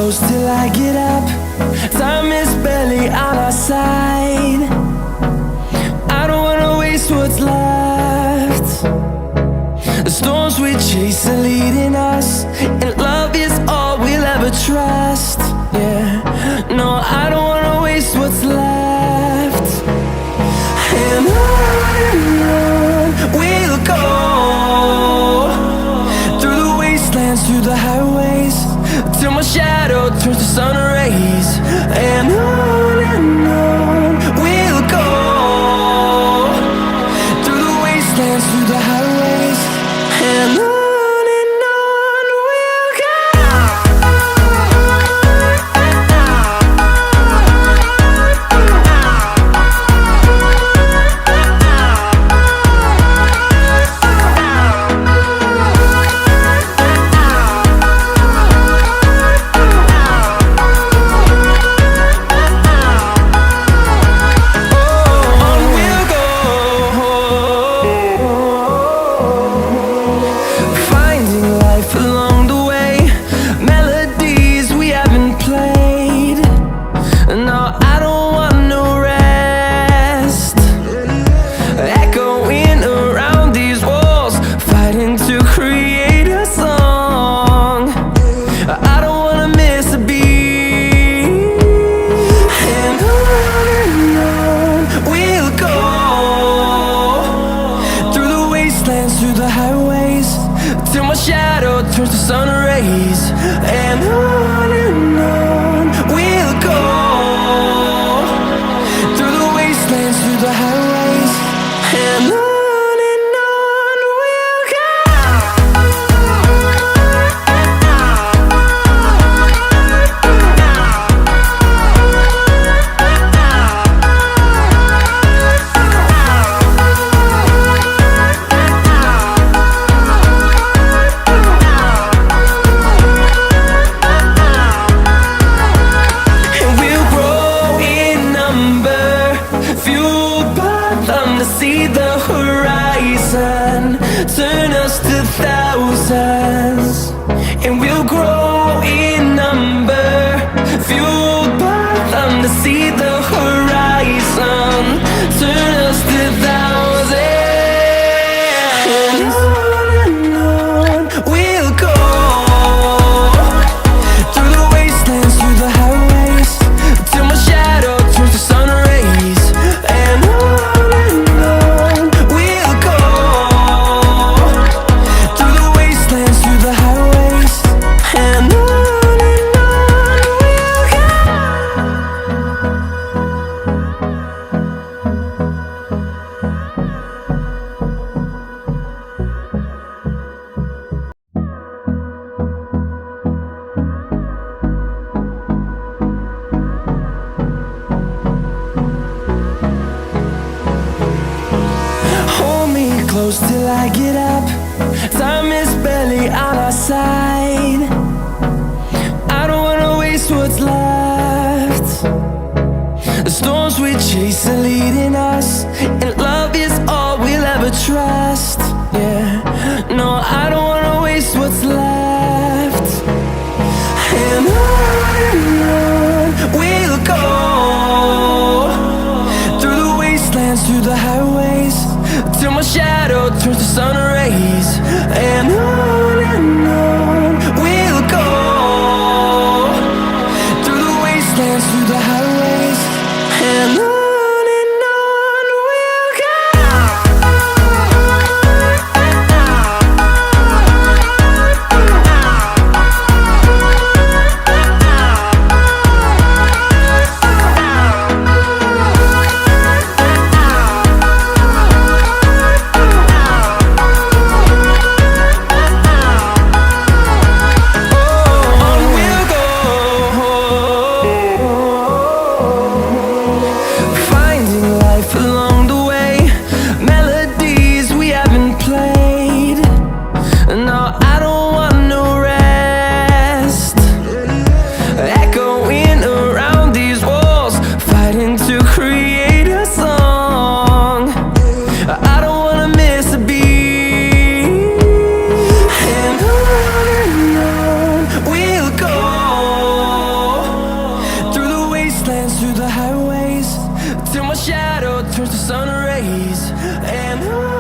close till I get up. Time is barely on our side. I don't wanna waste what's left. The storms we chase are leading us, and love is all we'll ever trust. Yeah, no, I don't wanna waste what's left. And on we'll go, through the wastelands, through the highways, till my shadow turns to sun rays. And on we'll go, through the wastelands, through the highways, and on we'll go. Through the highways, till my shadow turns to sun rays. And on we'll go, through the wastelands, through the highways, and on we'll go. See the horizon turn us to thousands, and we'll grow in number, fueled by them. To see the horizon turn us to thousands, and on we'll go, through the wastelands, through the highways, till my shadow turns to sun rays. And close till I get up. Time is barely on our side. I don't wanna waste what's left. The storms we chase are leading us, and love is all we'll ever trust. Yeah, no, I don't wanna waste what's left. And on we'll go, through the wastelands, through the highways, till my shadow turns to sun rays. And on we'll go, through the wastelands, through the highways, and on. till my shadow turns to sun rays. And